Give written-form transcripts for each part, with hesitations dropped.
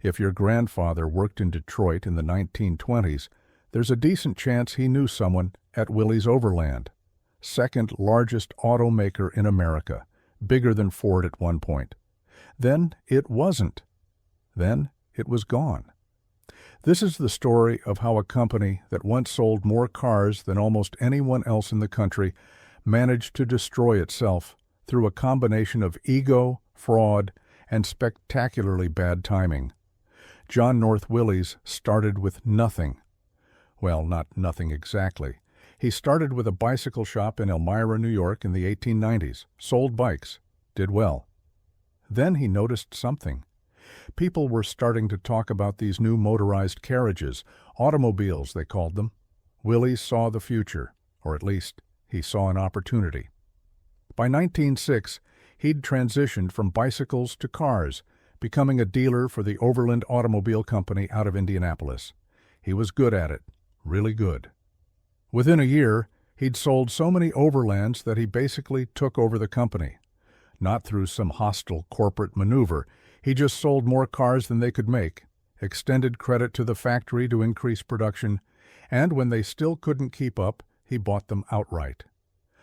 If your grandfather worked in Detroit in the 1920s, there's a decent chance he knew someone at Willys-Overland, second largest automaker in America, bigger than Ford at one point. Then it wasn't. Then it was gone. This is the story of how a company that once sold more cars than almost anyone else in the country managed to destroy itself through a combination of ego, fraud, and spectacularly bad timing. John North Willys started with nothing. Well, not nothing exactly. He started with a bicycle shop in Elmira, New York in the 1890s, sold bikes, did well. Then he noticed something. People were starting to talk about these new motorized carriages, automobiles they called them. Willys saw the future, or at least he saw an opportunity. By 1906, he'd transitioned from bicycles to cars, becoming a dealer for the Overland Automobile Company out of Indianapolis. He was good at it, really good. Within a year, he'd sold so many Overlands that he basically took over the company. Not through some hostile corporate maneuver, he just sold more cars than they could make, extended credit to the factory to increase production, and when they still couldn't keep up, he bought them outright.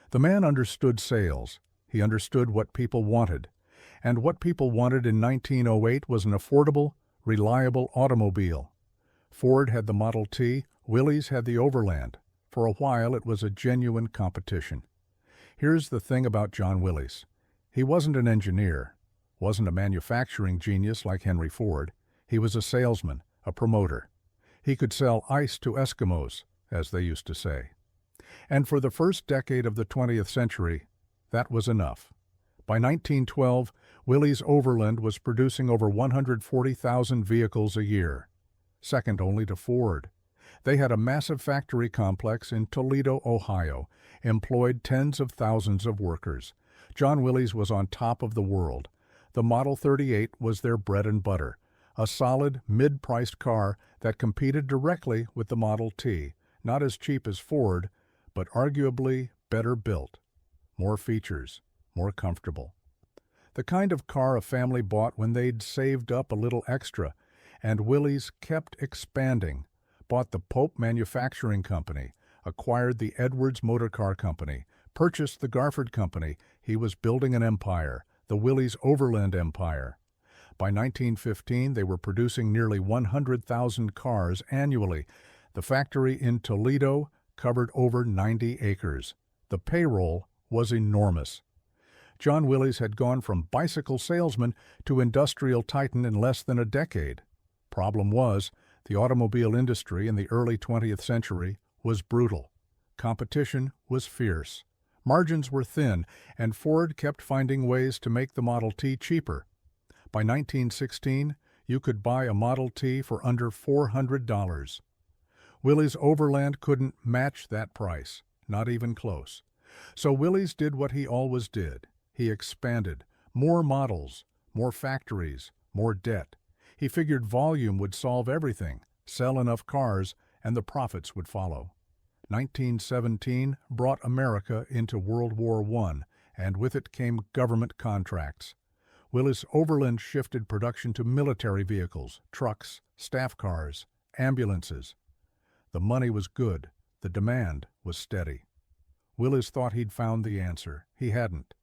The man understood sales. He understood what people wanted. And what people wanted in 1908 was an affordable, reliable automobile. Ford had the Model T, Willys had the Overland. For a while, it was a genuine competition. Here's the thing about John Willys. He wasn't an engineer, wasn't a manufacturing genius like Henry Ford. He was a salesman, a promoter. He could sell ice to Eskimos, as they used to say. And for the first decade of the 20th century, that was enough. By 1912, Willys-Overland was producing over 140,000 vehicles a year, second only to Ford. They had a massive factory complex in Toledo, Ohio, employed tens of thousands of workers. John Willys was on top of the world. The Model 38 was their bread and butter, a solid, mid-priced car that competed directly with the Model T, not as cheap as Ford, but arguably better built. More features, more comfortable. The kind of car a family bought when they'd saved up a little extra, and Willys kept expanding, bought the Pope Manufacturing Company, acquired the Edwards Motor Car Company, purchased the Garford Company. He was building an empire, the Willys-Overland Empire. By 1915, they were producing nearly 100,000 cars annually. The factory in Toledo covered over 90 acres. The payroll was enormous. John Willys had gone from bicycle salesman to industrial titan in less than a decade. Problem was, the automobile industry in the early 20th century was brutal. Competition was fierce. Margins were thin, and Ford kept finding ways to make the Model T cheaper. By 1916, you could buy a Model T for under $400. Willys-Overland couldn't match that price, not even close. So Willys did what he always did. He expanded. More models, more factories, more debt. He figured volume would solve everything, sell enough cars, and the profits would follow. 1917 brought America into World War I, and with it came government contracts. Willys-Overland shifted production to military vehicles, trucks, staff cars, ambulances. The money was good. The demand was steady. Willys thought he'd found the answer. He hadn't.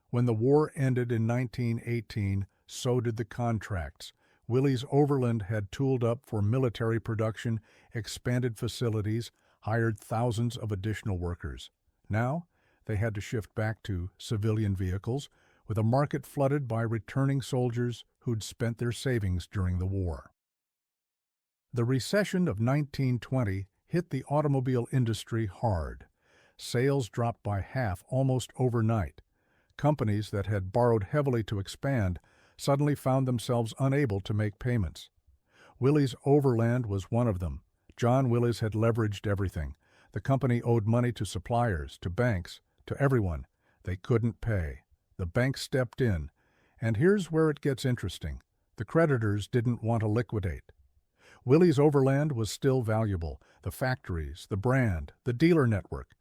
When the war ended in 1918, so did the contracts. Willys-Overland had tooled up for military production, expanded facilities, hired thousands of additional workers. Now, they had to shift back to civilian vehicles, with a market flooded by returning soldiers who'd spent their savings during the war. The recession of 1920 hit the automobile industry hard. Sales dropped by half almost overnight. Companies that had borrowed heavily to expand suddenly found themselves unable to make payments. Willys-Overland was one of them. John Willys had leveraged everything. The company owed money to suppliers, to banks, to everyone. They couldn't pay. The banks stepped in. And here's where it gets interesting. The creditors didn't want to liquidate. Willys-Overland was still valuable. The factories, the brand, the dealer network.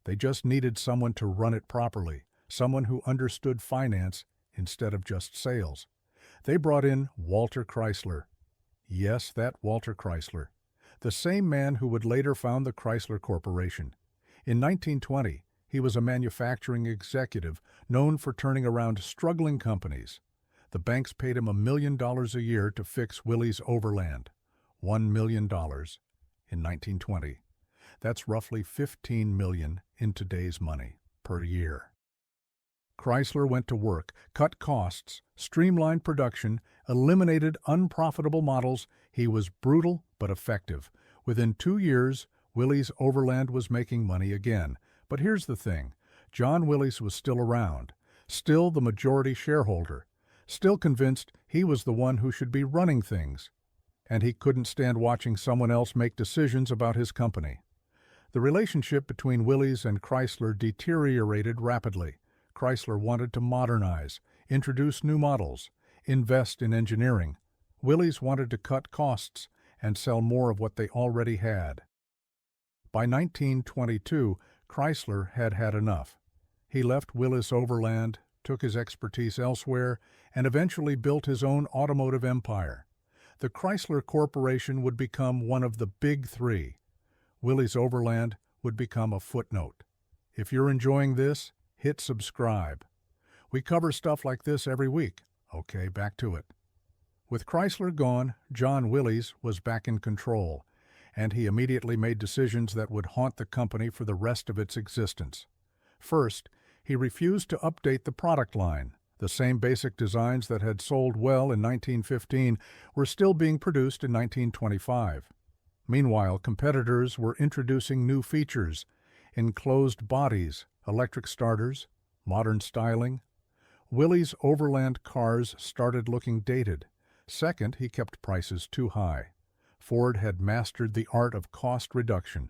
They just needed someone to run it properly, someone who understood finance instead of just sales. They brought in Walter Chrysler, Yes, that Walter Chrysler, the same man who would later found the Chrysler Corporation. In 1920, he was a manufacturing executive known for turning around struggling companies. The banks paid him $1 million a year to fix Willys-Overland. $1 million in 1920. That's roughly $15 million in today's money per year. Chrysler went to work, cut costs, streamlined production, eliminated unprofitable models. He was brutal but effective. Within 2 years, Willys-Overland was making money again. But here's the thing. John Willys was still around, still the majority shareholder, still convinced he was the one who should be running things. And he couldn't stand watching someone else make decisions about his company. The relationship between Willys and Chrysler deteriorated rapidly. Chrysler wanted to modernize, introduce new models, invest in engineering. Willys wanted to cut costs and sell more of what they already had. By 1922, Chrysler had had enough. He left Willys-Overland, took his expertise elsewhere, and eventually built his own automotive empire. The Chrysler Corporation would become one of the big three. Willys-Overland would become a footnote. If you're enjoying this, hit subscribe. We cover stuff like this every week. Okay, back to it. With Chrysler gone, John Willys was back in control, and he immediately made decisions that would haunt the company for the rest of its existence. First, he refused to update the product line. The same basic designs that had sold well in 1915 were still being produced in 1925. Meanwhile, competitors were introducing new features: enclosed bodies, electric starters, modern styling. Willys-Overland cars started looking dated. Second, he kept prices too high. Ford had mastered the art of cost reduction.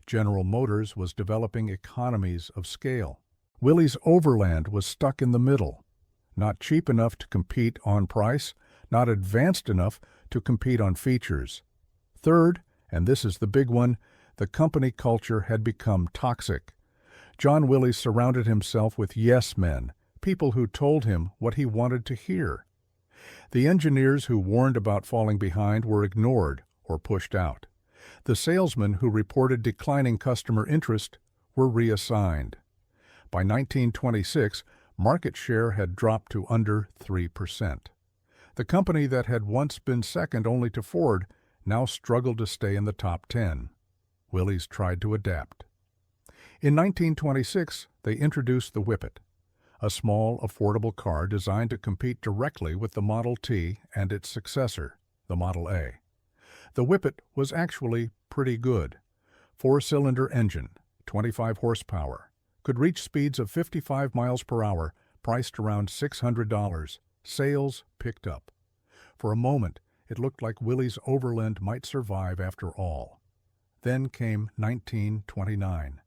General Motors was developing economies of scale. Willys-Overland was stuck in the middle. Not cheap enough to compete on price, not advanced enough to compete on features. Third, and this is the big one, the company culture had become toxic. John Willys surrounded himself with yes men, people who told him what he wanted to hear. The engineers who warned about falling behind were ignored or pushed out. The salesmen who reported declining customer interest were reassigned. By 1926, market share had dropped to under 3%. The company that had once been second only to Ford now struggled to stay in the top 10. Willys tried to adapt. In 1926, they introduced the Whippet, a small, affordable car designed to compete directly with the Model T and its successor, the Model A. The Whippet was actually pretty good. 4-cylinder engine, 25 horsepower, could reach speeds of 55 miles per hour, priced around $600. Sales picked up. For a moment, it looked like Willys-Overland might survive after all. Then came 1929.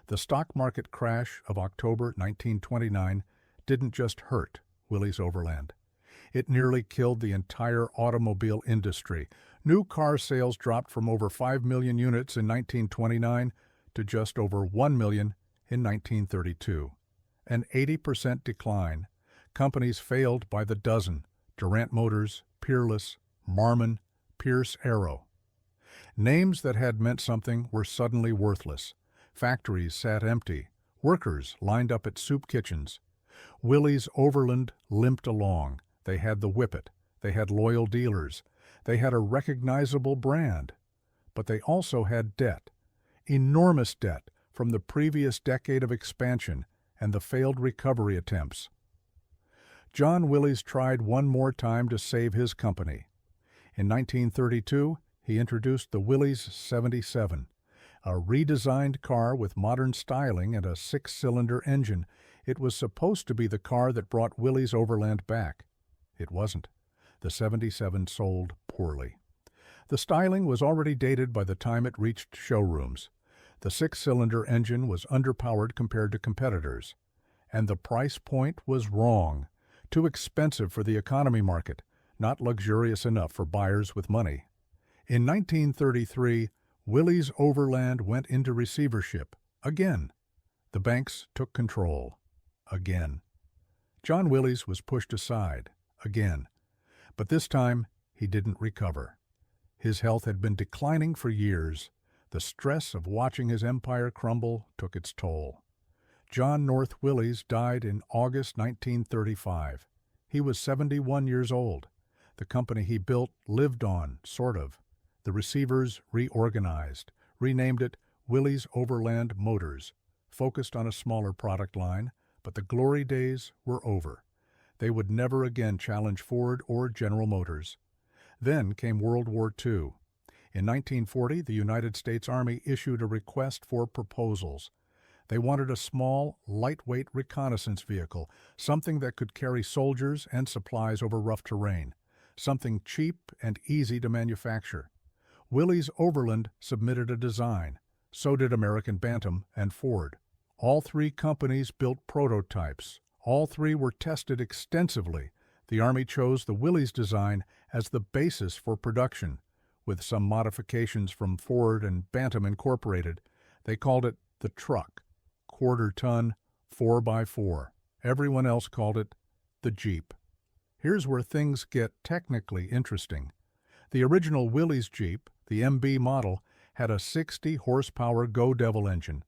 The stock market crash of October 1929 didn't just hurt Willys-Overland. It nearly killed the entire automobile industry. New car sales dropped from over 5 million units in 1929 to just over 1 million in 1932. An 80% decline. Companies failed by the dozen: Durant Motors, Peerless, Marmon, Pierce Arrow. Names that had meant something were suddenly worthless. Factories sat empty. Workers lined up at soup kitchens. Willys-Overland limped along. They had the Whippet. They had loyal dealers. They had a recognizable brand. But they also had debt. Enormous debt from the previous decade of expansion and the failed recovery attempts. John Willys tried one more time to save his company. In 1932, he introduced the Willys 77, a redesigned car with modern styling and a 6-cylinder engine. It was supposed to be the car that brought Willys-Overland back. It wasn't. The 77 sold poorly. The styling was already dated by the time it reached showrooms. The 6-cylinder engine was underpowered compared to competitors. And the price point was wrong. Too expensive for the economy market, not luxurious enough for buyers with money. In 1933, Willys-Overland went into receivership. Again. The banks took control. Again. John Willys was pushed aside. Again. But this time, he didn't recover. His health had been declining for years. The stress of watching his empire crumble took its toll. John North Willys died in August 1935. He was 71 years old. The company he built lived on, sort of. The receivers reorganized, renamed it Willys-Overland Motors, focused on a smaller product line, but the glory days were over. They would never again challenge Ford or General Motors. Then came World War II. In 1940, the United States Army issued a request for proposals. They wanted a small, lightweight reconnaissance vehicle, something that could carry soldiers and supplies over rough terrain, something cheap and easy to manufacture. Willys-Overland submitted a design. So did American Bantam and Ford. All three companies built prototypes. All three were tested extensively. The Army chose the Willys design as the basis for production, with some modifications from Ford and Bantam incorporated. They called it the truck, quarter-ton, 4x4. Everyone else called it the Jeep. Here's where things get technically interesting. The original Willys Jeep, the MB model, had a 60-horsepower Go Devil engine,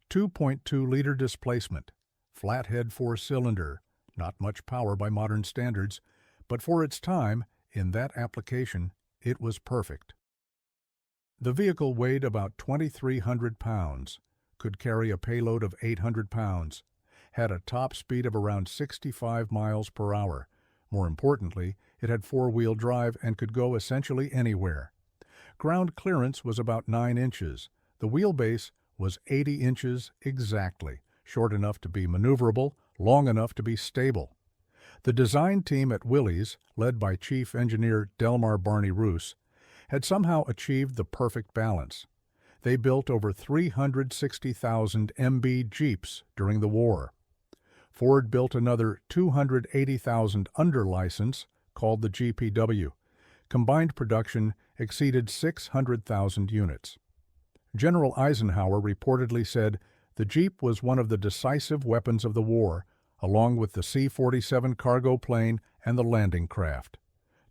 2.2-liter displacement, flathead four-cylinder, not much power by modern standards, but for its time, in that application, it was perfect. The vehicle weighed about 2,300 pounds, could carry a payload of 800 pounds, had a top speed of around 65 miles per hour. More importantly, it had four-wheel drive and could go essentially anywhere. Ground clearance was about 9 inches. The wheelbase was 80 inches exactly, short enough to be maneuverable, long enough to be stable. The design team at Willys, led by Chief Engineer Delmar Barney Roos, had somehow achieved the perfect balance. They built over 360,000 MB Jeeps during the war. Ford built another 280,000 under license, called the GPW. Combined production exceeded 600,000 units. General Eisenhower reportedly said the Jeep was one of the decisive weapons of the war, along with the C-47 cargo plane and the landing craft.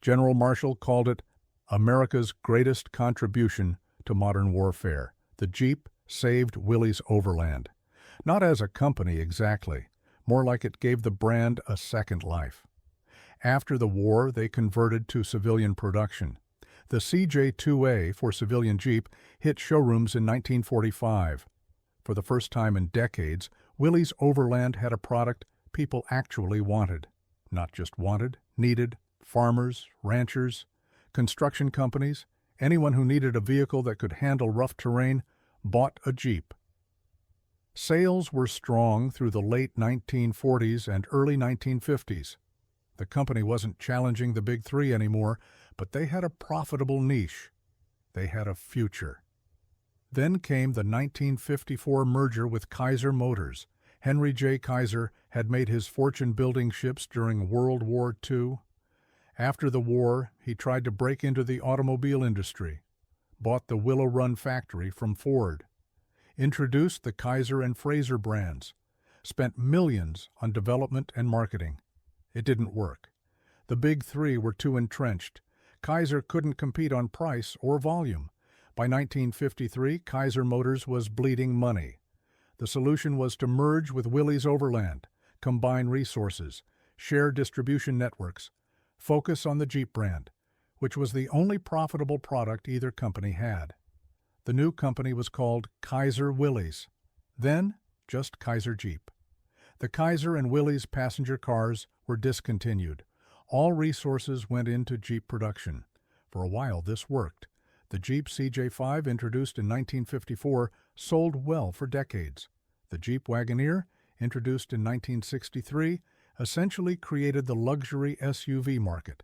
General Marshall called it America's greatest contribution to modern warfare. The Jeep saved Willys-Overland. Not as a company exactly, more like it gave the brand a second life. After the war, they converted to civilian production. The CJ2A for civilian Jeep hit showrooms in 1945. For the first time in decades, Willys-Overland had a product people actually wanted. Not just wanted, needed. Farmers, ranchers, construction companies, anyone who needed a vehicle that could handle rough terrain bought a Jeep. Sales were strong through the late 1940s and early 1950s. The company wasn't challenging the big three anymore, but they had a profitable niche. They had a future. Then came the 1954 merger with Chrysler Motors. Henry J. Chrysler had made his fortune building ships during World War II. After the war, he tried to break into the automobile industry, bought the Willow Run factory from Ford, introduced the Kaiser and Fraser brands, spent millions on development and marketing. It didn't work. The big three were too entrenched. Kaiser couldn't compete on price or volume. By 1953, Kaiser Motors was bleeding money. The solution was to merge with Willys-Overland, combine resources, share distribution networks, focus on the Jeep brand, which was the only profitable product either company had. The new company was called Kaiser Willys, then just Kaiser Jeep. The Kaiser and Willys passenger cars were discontinued. All resources went into Jeep production. For a while this worked. The Jeep CJ5, introduced in 1954, sold well for decades. The Jeep Wagoneer, introduced in 1963, essentially created the luxury SUV market.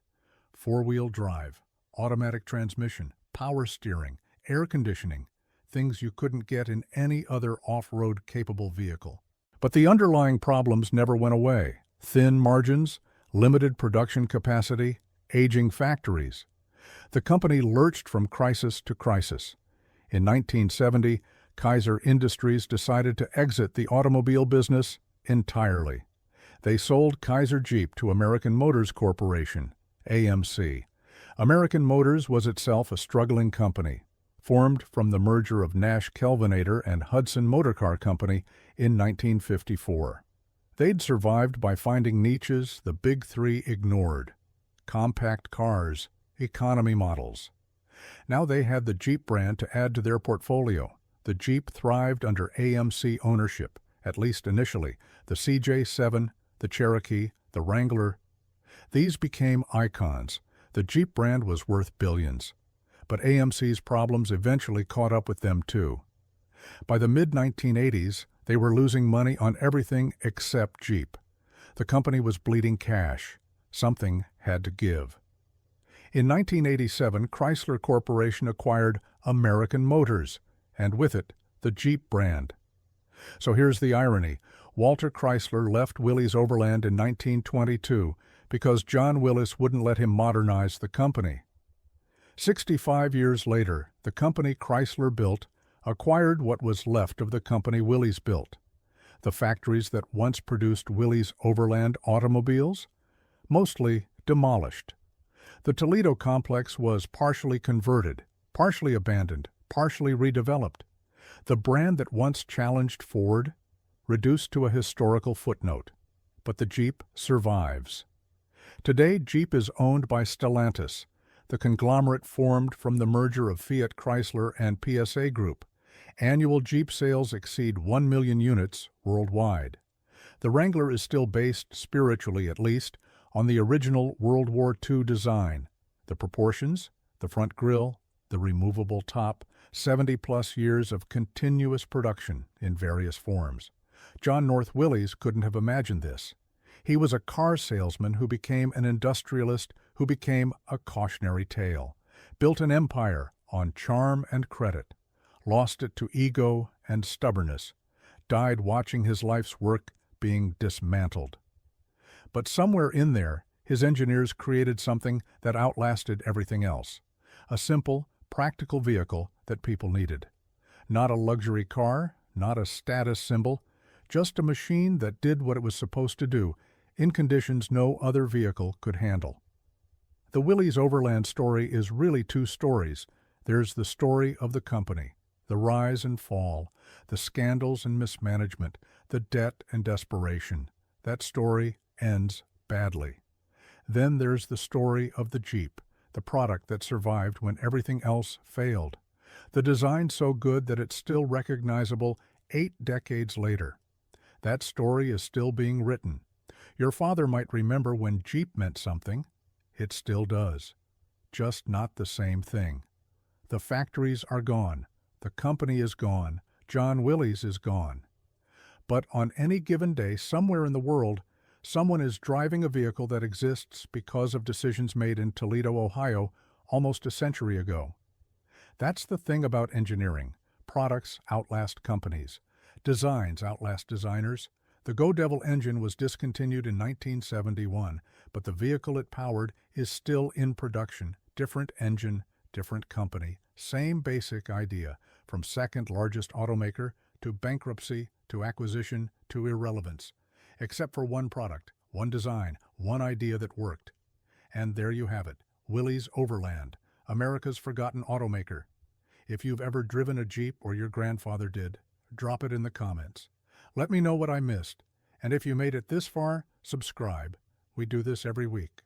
Four-wheel drive, automatic transmission, power steering, air conditioning, things you couldn't get in any other off-road capable vehicle. But the underlying problems never went away. Thin margins, limited production capacity, aging factories. The company lurched from crisis to crisis. In 1970, Kaiser Industries decided to exit the automobile business entirely. They sold Kaiser Jeep to American Motors Corporation, AMC. American Motors was itself a struggling company, formed from the merger of Nash Kelvinator and Hudson Motor Car Company in 1954. They'd survived by finding niches the Big Three ignored: compact cars, economy models. Now they had the Jeep brand to add to their portfolio. The Jeep thrived under AMC ownership, at least initially. The CJ7, the Cherokee, the Wrangler. These became icons. The Jeep brand was worth billions. But AMC's problems eventually caught up with them too. By the mid-1980s, they were losing money on everything except Jeep. The company was bleeding cash. Something had to give. In 1987, Chrysler Corporation acquired American Motors, and with it, the Jeep brand. So here's the irony. Walter Chrysler left Willys-Overland in 1922 because John Willys wouldn't let him modernize the company. 65 years later, the company Chrysler built acquired what was left of the company Willys built. The factories that once produced Willys-Overland automobiles, mostly demolished. The Toledo complex was partially converted, partially abandoned, partially redeveloped. The brand that once challenged Ford, reduced to a historical footnote. But the Jeep survives. Today, Jeep is owned by Stellantis, the conglomerate formed from the merger of Fiat Chrysler and PSA Group. Annual Jeep sales exceed 1 million units worldwide. The Wrangler is still based, spiritually at least, on the original World War II design. The proportions, the front grille, the removable top, 70-plus years of continuous production in various forms. John North Willys couldn't have imagined this. He was a car salesman who became an industrialist, who became a cautionary tale, built an empire on charm and credit, lost it to ego and stubbornness, died watching his life's work being dismantled. But somewhere in there, his engineers created something that outlasted everything else. A simple, practical vehicle that people needed. Not a luxury car, not a status symbol, just a machine that did what it was supposed to do in conditions no other vehicle could handle. The Willys-Overland story is really two stories. There's the story of the company, the rise and fall, the scandals and mismanagement, the debt and desperation. That story ends badly. Then there's the story of the Jeep, the product that survived when everything else failed. The design so good that it's still recognizable 8 decades later. That story is still being written. Your father might remember when Jeep meant something. It still does. Just not the same thing. The factories are gone. The company is gone. John Willys is gone. But on any given day, somewhere in the world, someone is driving a vehicle that exists because of decisions made in Toledo, Ohio, almost a century ago. That's the thing about engineering. Products outlast companies. Designs outlast designers. The Go Devil engine was discontinued in 1971, but the vehicle it powered is still in production. Different engine, different company. Same basic idea, from second largest automaker to bankruptcy to acquisition to irrelevance. Except for one product, one design, one idea that worked. And there you have it, Willys-Overland, America's forgotten automaker. If you've ever driven a Jeep or your grandfather did, drop it in the comments. Let me know what I missed. And if you made it this far, subscribe. We do this every week.